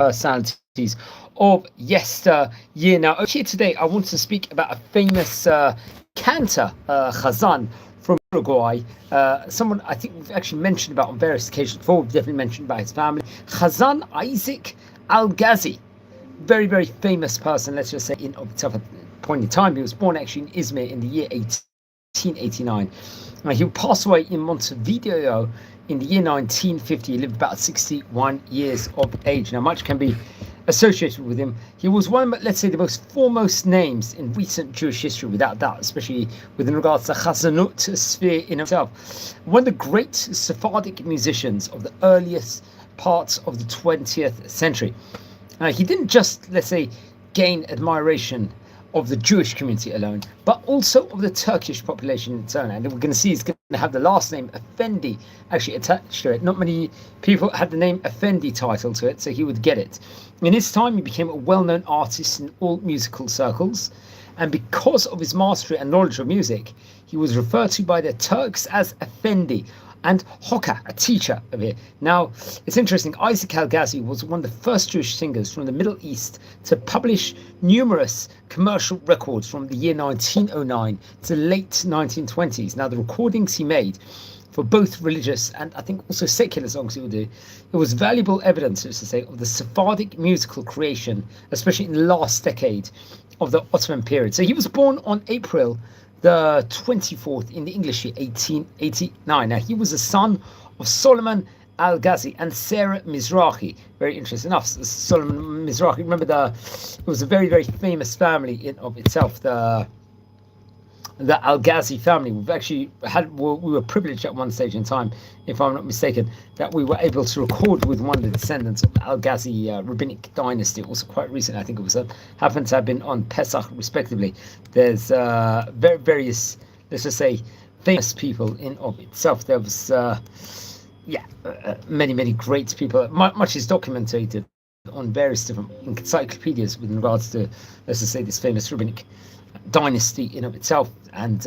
personalities of yesteryear. Now, here today, I want to speak about a famous cantor, Chazzan from Uruguay. Someone I think we've actually mentioned about on various occasions before. We've definitely mentioned about his family. Chazzan Isaac Algazi. Very, very famous person, let's just say, in of itself at the point in time. He was born actually in Izmir in the year 1889. He passed away in Montevideo in the year 1950. He lived about 61 years of age. Now, much can be associated with him. He was one of, let's say, the most foremost names in recent Jewish history, without doubt, especially with regards to Chazanut sphere in itself. One of the great Sephardic musicians of the earliest parts of the 20th century. He didn't just, let's say, gain admiration of the Jewish community alone, but also of the Turkish population in turn. And we're going to see he's going to have the last name Effendi actually attached to it. Not many people had the name Effendi title to it, so he would get it. In his time, he became a well-known artist in all musical circles. And because of his mastery and knowledge of music, he was referred to by the Turks as Effendi, and Hoka, a teacher of it. Now, it's interesting, Isaac Algazi was one of the first Jewish singers from the Middle East to publish numerous commercial records from the year 1909 to the late 1920s. Now, the recordings he made for both religious and I think also secular songs he would do, it was valuable evidence, so to say, of the Sephardic musical creation, especially in the last decade of the Ottoman period. So he was born on April the 24th in the English year 1889. Now, he was a son of Solomon Algazi and Sarah Mizrahi. Very interesting enough. Solomon Mizrahi, remember, it was a very, very famous family in of itself, the Algazi family. We've actually we were privileged at one stage in time, if I'm not mistaken, that we were able to record with one of the descendants of the Algazi rabbinic dynasty. Also quite recent, I think it was happened to have been on Pesach, respectively. There's various, let's just say, famous people in of itself. There was many great people. Much is documented on various different encyclopedias with regards to, let's just say, this famous rabbinic dynasty in of itself, and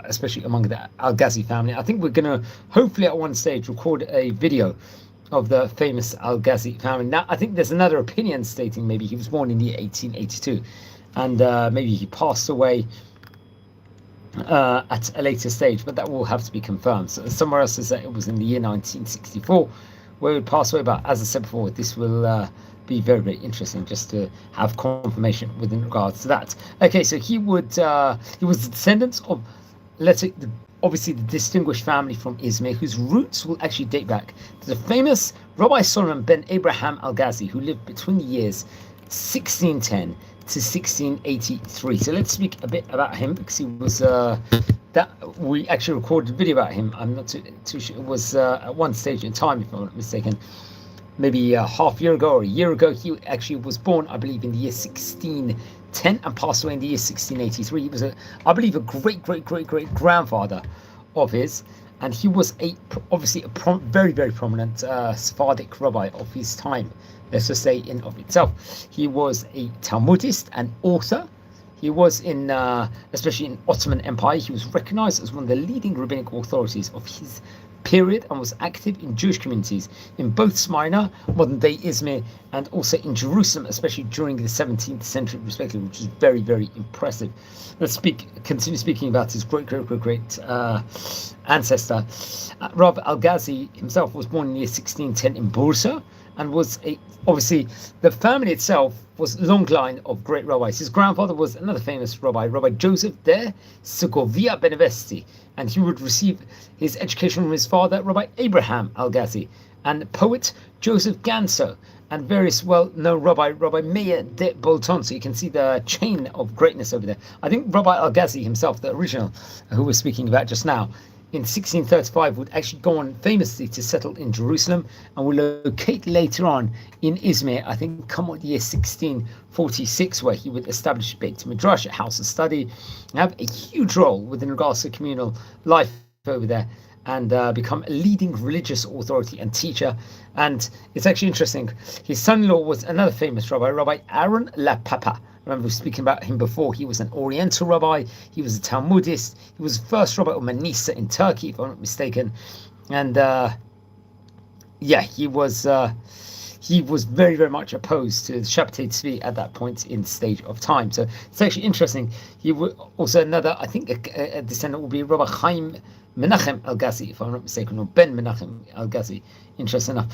especially among the Algazi family. I think we're going to hopefully at one stage record a video of the famous Algazi family. Now, I think there's another opinion stating maybe he was born in the year 1882 and maybe he passed away at a later stage, but that will have to be confirmed. So somewhere else says that it was in the year 1964 where he would pass away, but as I said before, this will be very, very interesting just to have confirmation within regards to that. Okay, so he was the descendant of, let's say, obviously the distinguished family from Izmir, whose roots will actually date back to the famous Rabbi Solomon ben Abraham Algazi, who lived between the years 1610 to 1683. So let's speak a bit about him, because he was that we actually recorded a video about him. I'm not too sure. It was at one stage in time, if I'm not mistaken, maybe a half year ago or a year ago. He actually was born, I believe, in the year 1610 and passed away in the year 1683. He was, I believe, a great grandfather of his, and he was obviously a very, very prominent Sephardic rabbi of his time, let's just say, in of itself. He was a Talmudist and author. He was in, especially in Ottoman Empire, he was recognized as one of the leading rabbinic authorities of his period and was active in Jewish communities in both Smyrna, modern-day Izmir, and also in Jerusalem, especially during the 17th century, respectively, which is very, very impressive. Let's continue speaking about his great ancestor. Rabbi Algazi himself was born in the year 1610 in Bursa, and was obviously the family itself was a long line of great rabbis. His grandfather was another famous rabbi, Rabbi Joseph de Segovia Benevesti, and he would receive his education from his father, Rabbi Abraham Algazi, and poet Joseph Ganso, and various well-known Rabbi Meir de Bolton. So you can see the chain of greatness over there. I think Rabbi Algazi himself, the original, who we're speaking about just now, in 1635 would actually go on famously to settle in Jerusalem and will locate later on in Izmir, I think come on the year 1646, where he would establish a Beit Midrash, a house of study, and have a huge role within regards to communal life over there, and become a leading religious authority and teacher. And it's actually interesting, his son-in-law was another famous rabbi, Rabbi Aaron La Papa. Remember, we were speaking about him before. He was an Oriental rabbi. He was a Talmudist. He was the first rabbi of Manisa in Turkey, if I'm not mistaken. And he was he was very, very much opposed to the Shabtai Tzvi at that point in stage of time. So it's actually interesting. He would also another, I think, a descendant will be Rabbi Chaim Menachem Algazi, if I'm not mistaken, or Ben Menachem Algazi. Interesting enough.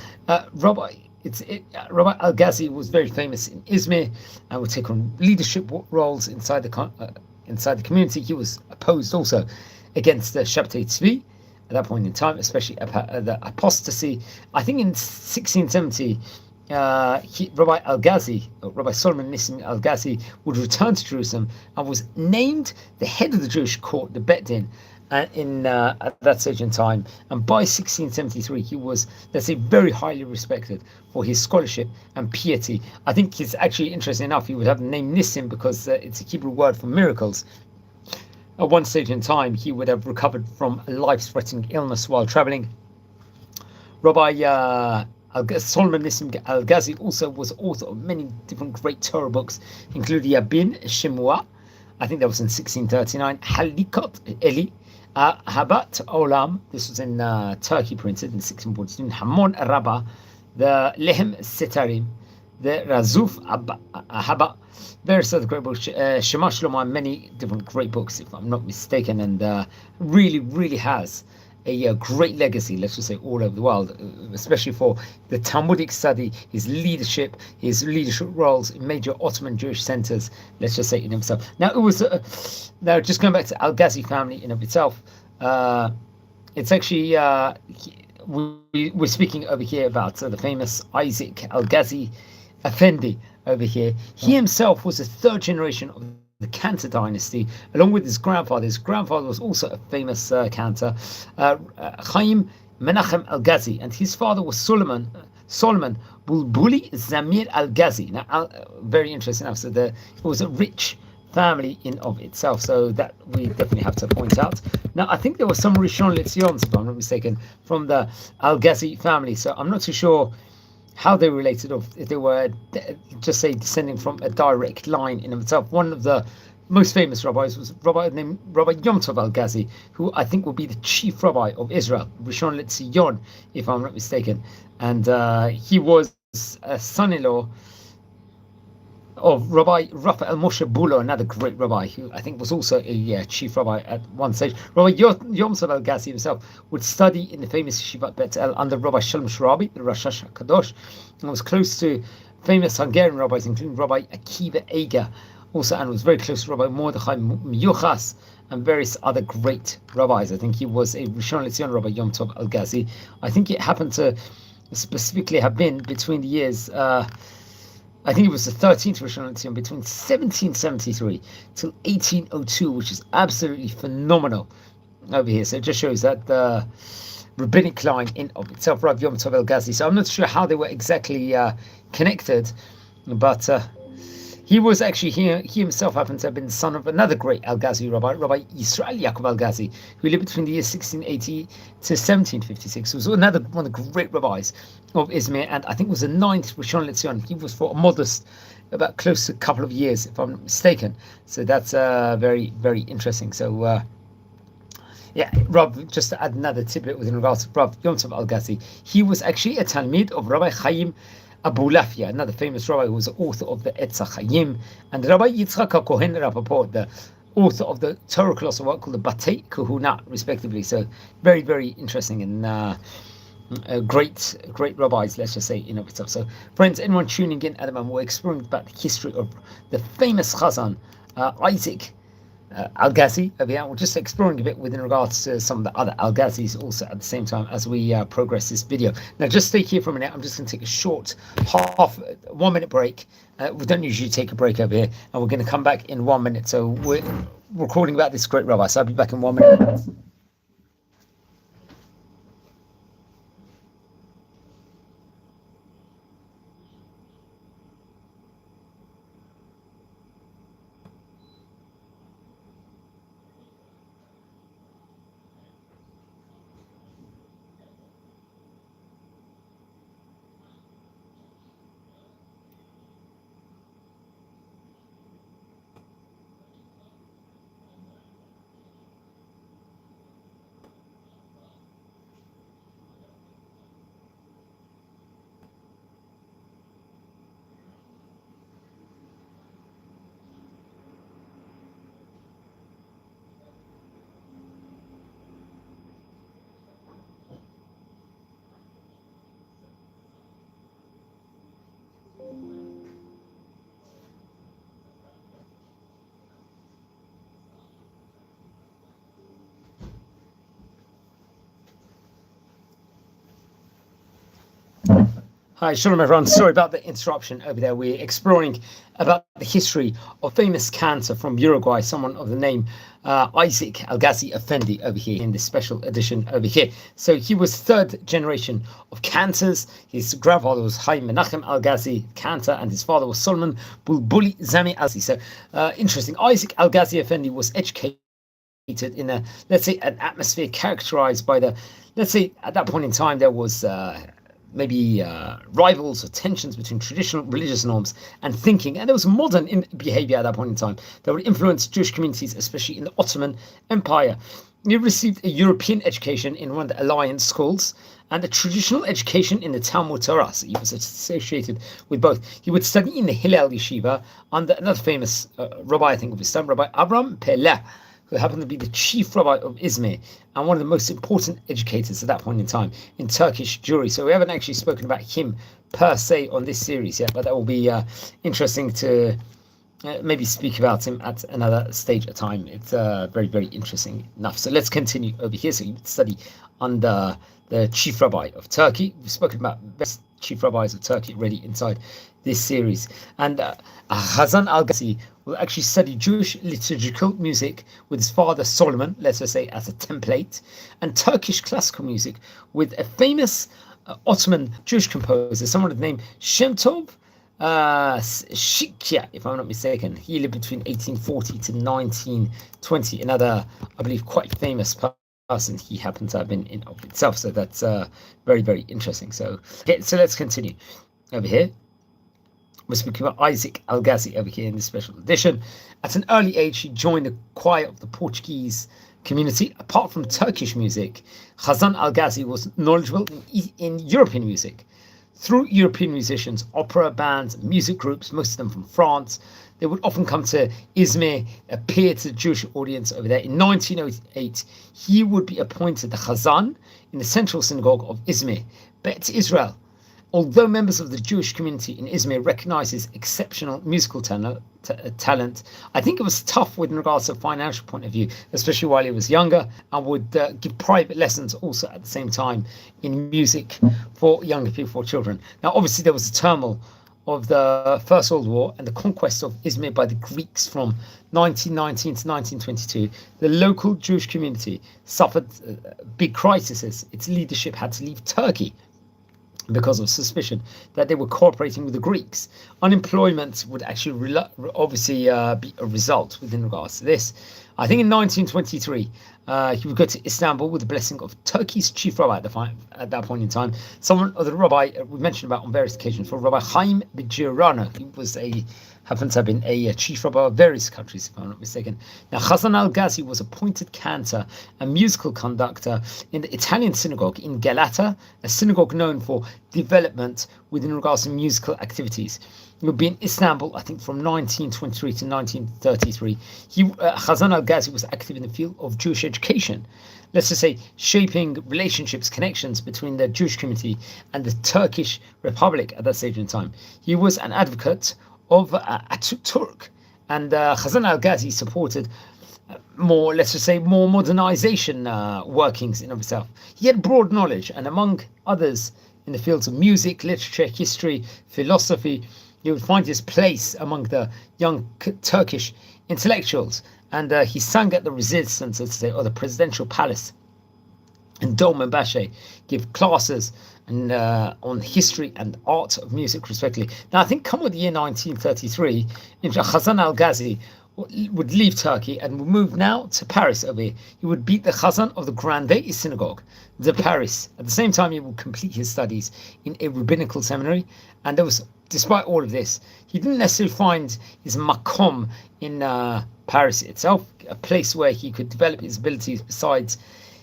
Rabbi Algazi was very famous in Izmir and would take on leadership roles inside the community. He was opposed also against the Shabtai Tzvi at that point in time, especially the apostasy. I think in 1670, Rabbi Algazi, or Rabbi Solomon Nissim Algazi, would return to Jerusalem and was named the head of the Jewish court, the Bet Din, at that stage in time. And by 1673, he was, let's say, very highly respected for his scholarship and piety. I think it's actually interesting enough, he would have the name Nissim because it's a Hebrew word for miracles. At one stage in time, he would have recovered from a life-threatening illness while traveling. Rabbi Solomon Nissim Algazi also was author of many different great Torah books, including Yabin Shemua, I think that was in 1639, Halikot Eli, Habat Olam, this was in Turkey, printed in 1642, Hamon Rabbah, the Lehem Setarim, the Razuf Haba, various other great books, Shema Shlomo, many different great books, if I'm not mistaken, and really, really has a great legacy, let's just say, all over the world, especially for the Talmudic study, his leadership roles in major Ottoman Jewish centers, let's just say, in himself. Now, it was, now just going back to Algazi family in of itself, it's actually, we're speaking over here about the famous Isaac Algazi Effendi over here. He himself was a third generation of the Cantor dynasty, along with his grandfather. His grandfather was also a famous Cantor, Chaim Menachem Algazi, and his father was Solomon Bulbuli Zamir Algazi. Now, very interesting enough. So it was a rich family in of itself. So that we definitely have to point out. Now, I think there was some Rishon LeZions, if I'm not mistaken, from the Algazi family. So I'm not too sure how they related, or if they were just say descending from a direct line in itself. One of the most famous rabbis was Rabbi named Rabbi Yom Tov Algazi, who I think will be the chief rabbi of Israel, Rishon LeZion, if I'm not mistaken. And he was a son-in-law of Rabbi Raphael Moshe Bulo, another great rabbi, who I think was also a chief rabbi at one stage. Rabbi Yom Tov Algazi himself would study in the famous Yeshivat Bet El under Rabbi Shalom Sharabi, the Rosh HaKadosh, and was close to famous Hungarian rabbis, including Rabbi Akiva Eger, also, and was very close to Rabbi Mordechai Miyuchas and various other great rabbis. I think he was a Rishon LeZion, Rabbi Yom Tov Algazi. I think it happened to specifically have been between the years, I think it was the 13th Rishon LeZion, between 1773 till 1802, which is absolutely phenomenal over here. So it just shows that the rabbinic line in of itself, Rav Yom Tov Algazi. So I'm not sure how they were exactly connected, but he was actually, he himself happened to have been the son of another great Algazi rabbi, Rabbi Yisrael Yaakov Algazi, who lived between the years 1680 to 1756. He was another one of the great rabbis of Izmir, and I think was the 9th Rishon LeZion. He was for a modest, about close to a couple of years, if I'm not mistaken. So that's very, very interesting. So, yeah, Rob, just to add another tidbit with regards to Rav Yom Tov Algazi, he was actually a Talmid of Rabbi Chaim Abulafia, another famous rabbi who was the author of the Etz HaChaim, and Rabbi Yitzchak HaKohen Rapaport, the author of the Torah colossal work called the Batei Kahuna, respectively. So very, very interesting and great rabbis, let's just say, in of itself. So, friends, anyone tuning in at the moment, we're exploring about the history of the famous Chazzan, Isaac Algazi over here. We're just exploring a bit within regards to some of the other Algazis also at the same time as we progress this video. Now, just stay here for a minute. I'm just going to take a short 1 minute break. We don't usually take a break over here, and we're going to come back in 1 minute. So we're recording about this great rabbi. So I'll be back in 1 minute. Hi, Shalom everyone. Sorry about the interruption over there. We're exploring about the history of famous Cantor from Uruguay, someone of the name Isaac Algazi Effendi over here in this special edition over here. So he was third generation of Cantors. His grandfather was Chaim Menachem Algazi Cantor, and his father was Solomon Bulbuli Zami Algazi. So interesting. Isaac Algazi Effendi was educated in a, let's say, an atmosphere characterized by the, let's say, at that point in time there was maybe rivals or tensions between traditional religious norms and thinking, and there was modern behavior at that point in time that would influence Jewish communities, especially in the Ottoman Empire. He received a European education in one of the Alliance schools and a traditional education in the Talmud Torah. So he was associated with both. He would study in the Hillel Yeshiva under another famous rabbi, I think of his time, Rabbi Avram Peleh, who happened to be the chief rabbi of Izmir and one of the most important educators at that point in time in Turkish Jewry. So we haven't actually spoken about him per se on this series yet, but that will be interesting to maybe speak about him at another stage of time. It's very, very interesting enough. So let's continue over here. So you study under the chief rabbi of Turkey. We've spoken about best chief rabbis of Turkey already inside this series. And Chazzan Algazi will actually study Jewish liturgical music with his father Solomon, let's just say as a template, and Turkish classical music with a famous Ottoman Jewish composer, someone with the name Shem Tov Shikya, if I'm not mistaken. He lived between 1840 to 1920. Another, I believe, quite famous person he happened to have been in of itself. So that's very, very interesting. So, okay, so let's continue over here. We're speaking about Isaac Algazi over here in this special edition. At an early age, he joined the choir of the Portuguese community. Apart from Turkish music, Chazzan Algazi was knowledgeable in European music. Through European musicians, opera bands, music groups, most of them from France, they would often come to Izmir, appear to the Jewish audience over there. In 1908, he would be appointed the Chazzan in the central synagogue of Izmir, Bet Israel. Although members of the Jewish community in Izmir recognized his exceptional musical talent, I think it was tough with regards to a financial point of view, especially while he was younger, and would give private lessons also at the same time in music for younger people, for children. Now, obviously, there was a turmoil of the First World War and the conquest of Izmir by the Greeks from 1919 to 1922. The local Jewish community suffered big crises. Its leadership had to leave Turkey because of suspicion that they were cooperating with the Greeks. Unemployment would actually obviously be a result within regards to this. I think in 1923, he would go to Istanbul with the blessing of Turkey's chief rabbi at that point in time, someone of the rabbi we mentioned about on various occasions, for Rabbi Chaim B'Girana. He was happened to have been a chief rabbi of various countries, if I'm not mistaken. Now, Chazzan Algazi was appointed cantor and musical conductor in the Italian synagogue in Galata, a synagogue known for development within regards to musical activities. He would be in Istanbul, I think, from 1923 to 1933. Chazzan Algazi was active in the field of Jewish education. Let's just say shaping relationships, connections between the Jewish community and the Turkish Republic at that stage in time. He was an advocate of Ataturk, and Chazzan Algazi supported more, let's just say, more modernization workings in of itself. He had broad knowledge, and among others in the fields of music, literature, history, philosophy, he would find his place among the young Turkish intellectuals, and he sang at the resistance, let's say, or the presidential palace in Dolmabahce, give classes and on history and art of music, respectively. Now, I think come with the year 1933, Chazzan Algazi would leave Turkey and would move now to Paris over here. He would be the Chazzan of the Grande Synagogue, de Paris. At the same time, he would complete his studies in a rabbinical seminary. And there was, despite all of this, he didn't necessarily find his makom in Paris itself, a place where he could develop his abilities besides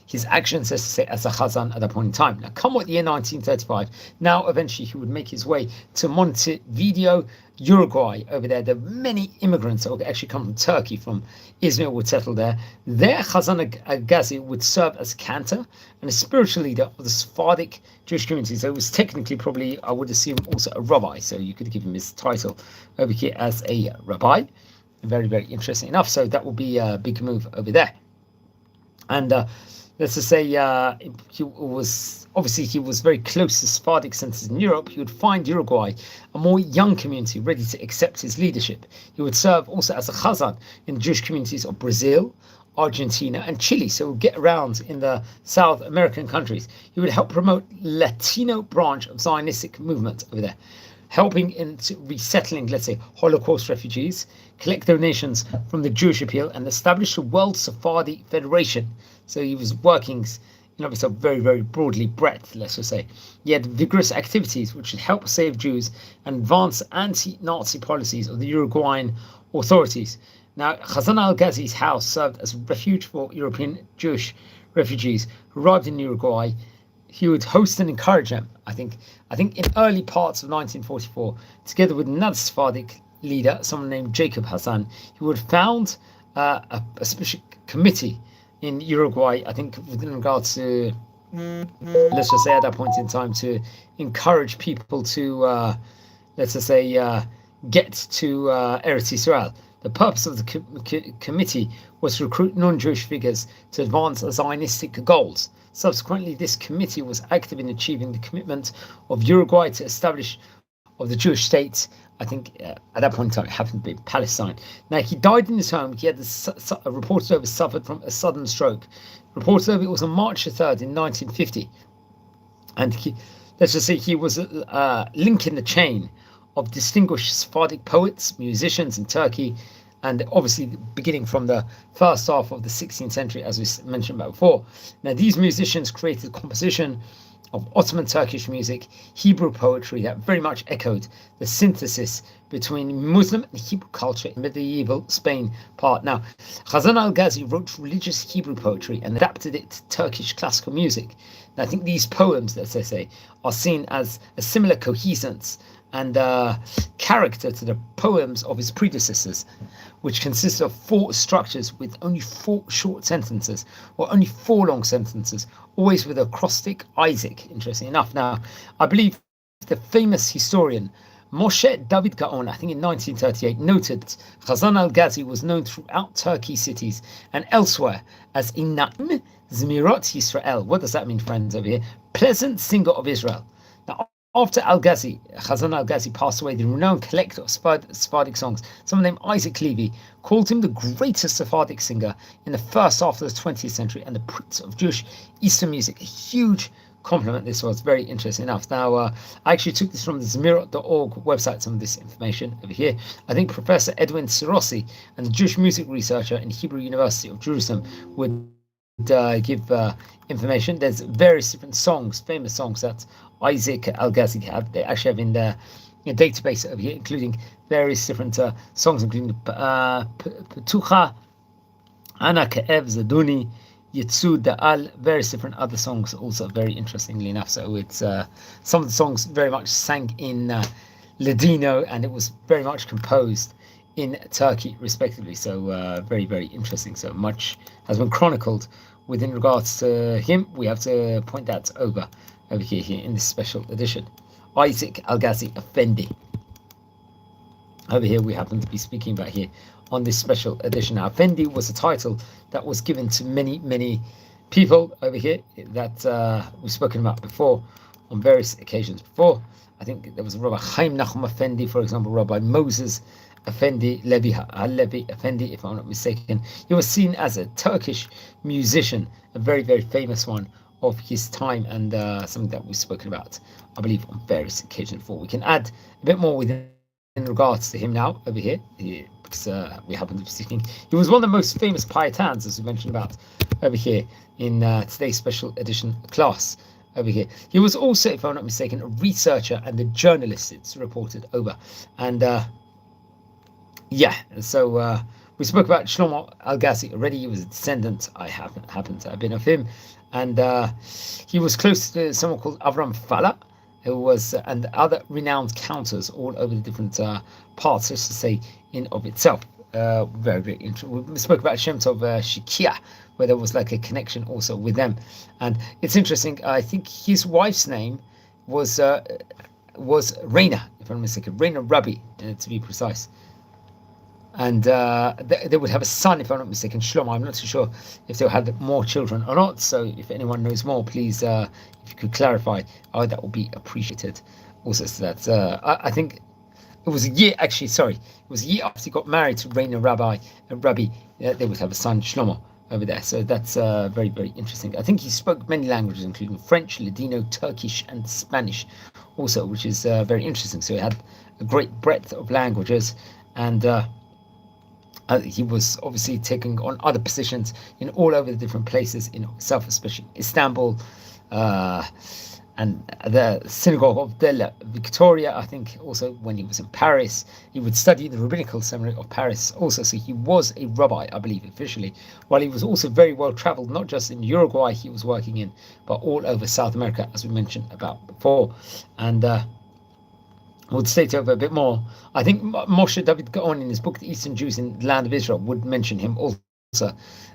his actions, as to say, as a Chazzan at that point in time. Now, come what the year 1935, now eventually he would make his way to Montevideo, Uruguay. Over there, there are many immigrants that would actually come from Turkey, from Izmir, would settle there. There, Chazzan Algazi would serve as cantor and a spiritual leader of the Sephardic Jewish community. So it was technically, probably, I would assume, also a rabbi. So you could give him his title over here as a rabbi. Very, very interesting enough. So that will be a big move over there. And let's just say, he was very close to Sephardic centers in Europe. He would find Uruguay a more young community ready to accept his leadership. He would serve also as a Chazzan in the Jewish communities of Brazil, Argentina, and Chile. So he would get around in the South American countries. He would help promote Latino branch of Zionistic movement over there, helping in resettling, let's say, Holocaust refugees, collect donations from the Jewish Appeal, and establish the World Sephardi Federation. So he was working, obviously, very, very broadly breadth, let's just say. He had vigorous activities which would help save Jews and advance anti-Nazi policies of the Uruguayan authorities. Now, Chazzan Algazi's house served as a refuge for European Jewish refugees who arrived in Uruguay. He would host and encourage them. I think in early parts of 1944, together with another Sephardic leader, someone named Jacob Hassan, he would found a special committee in Uruguay, I think within regards to, let's just say at that point in time, to encourage people to, let's just say, get to Eretz Israel. The purpose of the committee was to recruit non-Jewish figures to advance Zionistic goals. Subsequently, this committee was active in achieving the commitment of Uruguay to establish of the Jewish state. I think at that point in time it happened to be Palestine. Now, he died in his home. He had reported over suffered from a sudden stroke. Reported over it was on March the 3rd in 1950. And let's just say he was a link in the chain of distinguished Sephardic poets, musicians in Turkey, and obviously beginning from the first half of the 16th century, as we mentioned about before. Now, these musicians created composition of Ottoman Turkish music, Hebrew poetry that very much echoed the synthesis between Muslim and Hebrew culture in medieval Spain part. Now, Chazzan Algazi wrote religious Hebrew poetry and adapted it to Turkish classical music. And I think these poems, let's say, are seen as a similar cohesence and character to the poems of his predecessors, which consist of 4 structures with only 4 short sentences, or only 4 long sentences, always with acrostic Isaac, interesting enough. Now, I believe the famous historian Moshe David Gaon, I think in 1938, noted that Chazzan Algazi was known throughout Turkey cities and elsewhere as Ina'im Zmirot Yisrael. What does that mean, friends, over here? Pleasant singer of Israel. Now, after Chazzan Algazi passed away, the renowned collector of Sephardic songs, someone named Isaac Levy, called him the greatest Sephardic singer in the first half of the 20th century and the prince of Jewish Eastern music. A huge compliment this was, very interesting enough. Now, I actually took this from the Zemirot.org website, some of this information over here. I think Professor Edwin Sirossi and the Jewish music researcher in Hebrew University of Jerusalem would give information. There's various different songs, famous songs that Isaac Algazi had. They actually have in their database over here, including various different songs, including Petucha, Ana Ke'ev Zaduni, Yitzu Da'al, various different other songs also, very interestingly enough. So it's some of the songs very much sang in Ladino, and it was very much composed in Turkey, respectively. So very, very interesting. So much has been chronicled within regards to him. We have to point that over here in this special edition. Isaac Algazi Effendi. Over here we happen to be speaking about here on this special edition. Now, Effendi was a title that was given to many, many people over here that we've spoken about before on various occasions before. I think there was Rabbi Chaim Nachum Effendi, for example, Rabbi Moses Effendi, Levi Effendi, if I'm not mistaken. He was seen as a Turkish musician, a very, very famous one of his time, and something that we've spoken about, I believe, on various occasions before. We can add a bit more in regards to him now over here, because we happen to be speaking. He was one of the most famous Paitans, as we mentioned about over here in today's special edition class over here. He was also, if I'm not mistaken, a researcher and a journalist, it's reported over. And so we spoke about Shlomo Algazi already. He was a descendant, I happen to have been, of him. And he was close to someone called Avram Fala, who was, and other renowned counters all over the different parts, just to say, in of itself. Very, very interesting. We spoke about Shem Tov Shikia, where there was like a connection also with them. And it's interesting, I think his wife's name was Reina, if I'm not mistaken, Reina Rabbi, to be precise. and they would have a son, if I'm not mistaken, Shlomo. I'm not too sure if they had more children or not. So if anyone knows more, please, if you could clarify, that would be appreciated. Also, so that I think it was a year. Actually, sorry, it was a year after he got married to Reina Rabbi and Rabbi. They would have a son, Shlomo, over there. So that's very, very interesting. I think he spoke many languages, including French, Ladino, Turkish, and Spanish, also, which is very interesting. So he had a great breadth of languages, and he was obviously taking on other positions in all over the different places in itself, especially Istanbul, and the synagogue of Della Victoria. I think also when he was in Paris, he would study the rabbinical seminary of Paris also. So he was a rabbi, I believe, officially, while he was also very well traveled, not just in Uruguay he was working in, but all over South America, as we mentioned about before. And we'll state over a bit more. I think Moshe David Gaon, in his book The Eastern Jews in the Land of Israel, would mention him also,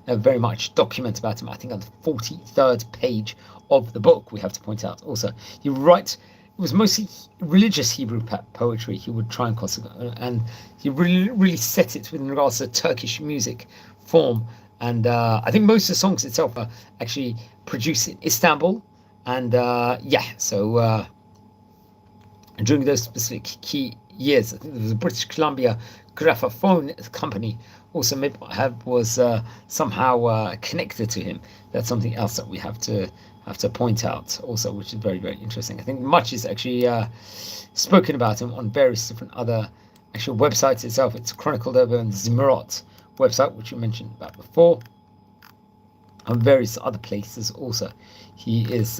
very much document about him. I think on the 43rd page of the book, we have to point out also. He writes, it was mostly religious Hebrew poetry he would try and he really set it with regards to Turkish music form. And I think most of the songs itself are actually produced in Istanbul. And so during those specific key years, I think there was a British Columbia Graphophone company also was somehow connected to him. That's something else that we have to point out also, which is very, very interesting. I think much is actually spoken about him on various different other actual websites itself. It's chronicled over on the Zimmerot website, which we mentioned about before, and various other places also. He's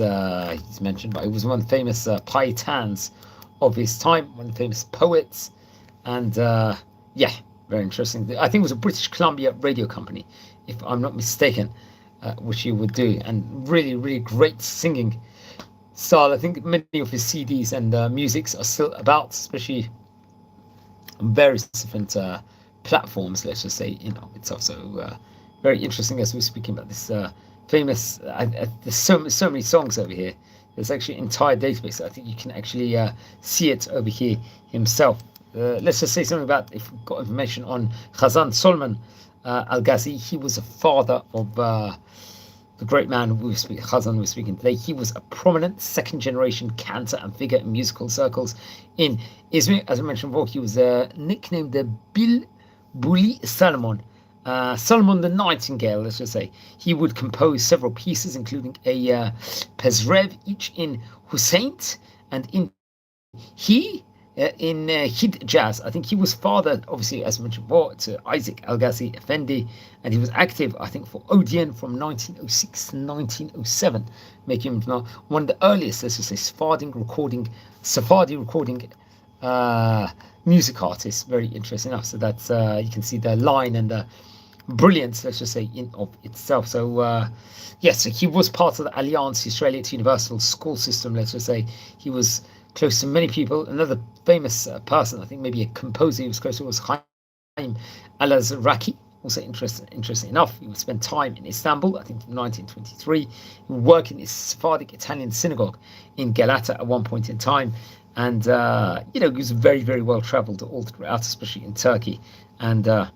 mentioned, but he was one of the famous Paitans of his time, one of the famous poets, and very interesting. I think it was a British Columbia radio company, if I'm not mistaken, which he would do, and really, really great singing style. I think many of his CDs and musics are still about, especially on various different platforms, let's just say, in of itself. So very interesting as we're speaking about this famous. There's so many songs over here. There's actually an entire database. I think you can actually see it over here himself. Let's just say something about, if we've got information on Chazzan Solomon Algazi. He was a father of the great man Chazzan we're speaking today. He was a prominent second-generation cantor and figure in musical circles in Izmir. As I mentioned before, he was nicknamed the Bulbuli Solomon. Solomon the Nightingale, let's just say. He would compose several pieces, including a Pezrev, each in Husseint and in Hijaz. I think he was father, obviously, as mentioned before, to Isaac Algazi Effendi, and he was active, I think, for Odeon from 1906 to 1907, making him one of the earliest, let's just say, Sephardi recording music artists. Very interesting enough. So that's you can see the line and the brilliance, let's just say, in of itself. So so he was part of the Alliance Israelite Universal School System, let's just say. He was close to many people. Another famous person, I think maybe a composer he was close to, was Chaim Alazraki. Also interesting enough, he would spend time in Istanbul, I think in 1923. He would work in his Sephardic Italian synagogue in Galata at one point in time. And, he was very, very well traveled all throughout, especially in Turkey. And I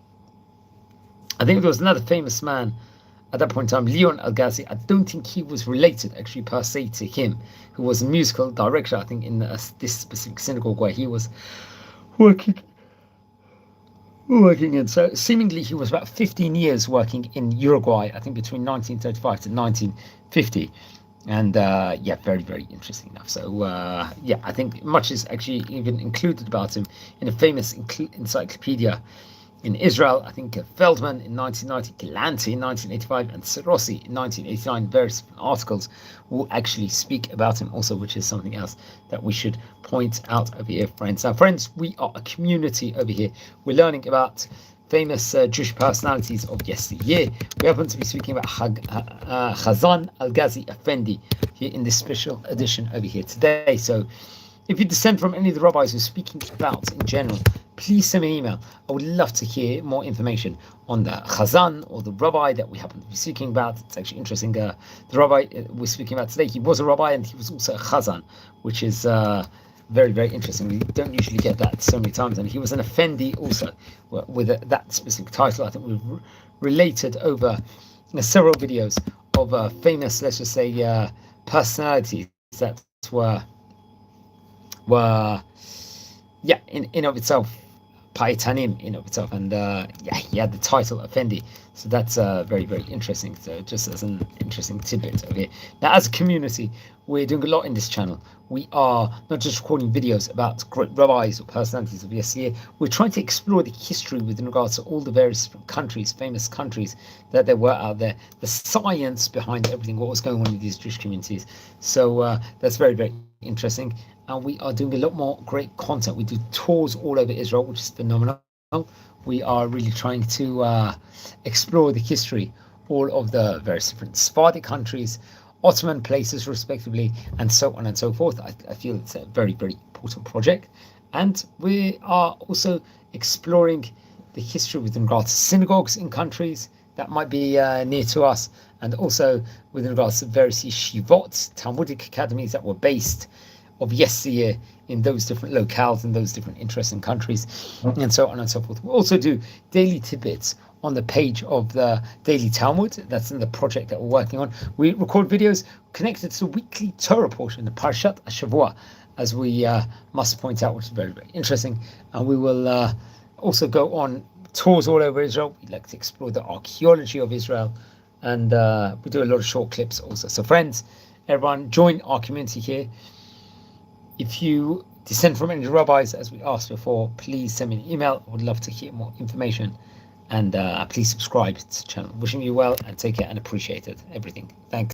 think there was another famous man at that point in time, Leon Algazi. I don't think he was related, actually, per se, to him, who was a musical director, I think, in this specific synagogue where he was working in. So seemingly he was about 15 years working in Uruguay, I think between 1935 to 1950. And very, very interesting enough. So I think much is actually even included about him in a famous encyclopedia in Israel. I think Feldman in 1990, Galanti in 1985, and Serossi in 1989. Various articles will actually speak about him also, which is something else that we should point out over here, friends. Now, friends, we are a community over here. We're learning about famous Jewish personalities of yesteryear. We happen to be speaking about Chazzan Algazi Effendi here in this special edition over here today. So if you descend from any of the rabbis we're speaking about in general, please send me an email. I would love to hear more information on the Chazzan or the rabbi that we happen to be speaking about. It's actually interesting. The rabbi we're speaking about today, he was a rabbi and he was also a Chazzan, which is very, very interesting. We don't usually get that so many times. And he was an Effendi also, with that specific title. I think we've related over several videos of famous, let's just say, personalities that were in of itself Paytanim in of itself, and he had the title Effendi, so that's very, very interesting. So just as an interesting tidbit of it. Now, as a community, we're doing a lot in this channel. We are not just recording videos about great rabbis or personalities of yesteryear. We're trying to explore the history with regards to all the various different countries, famous countries that there were out there, the science behind everything, what was going on in these Jewish communities. So that's very, very interesting. And we are doing a lot more great content. We do tours all over Israel, which is phenomenal. We are really trying to explore the history, all of the various different Sephardic countries, Ottoman places respectively, and so on and so forth. I feel it's a very, very important project. And we are also exploring the history with regards to synagogues in countries that might be near to us, and also with regards to various yeshivot, Talmudic academies that were based of yesteryear in those different locales, in those different interesting countries, and so on and so forth. We also do daily tidbits on the page of the Daily Talmud. That's in the project that we're working on. We record videos connected to the weekly Torah portion, the Parshat HaShavua, as we must point out, which is very, very interesting. And we will also go on tours all over Israel. We like to explore the archaeology of Israel, and we do a lot of short clips also. So friends, everyone, join our community here. If you descend from any of the rabbis, as we asked before, please send me an email. I would love to hear more information. And please subscribe to the channel. Wishing you well, and take care, and appreciate it. Everything. Thanks.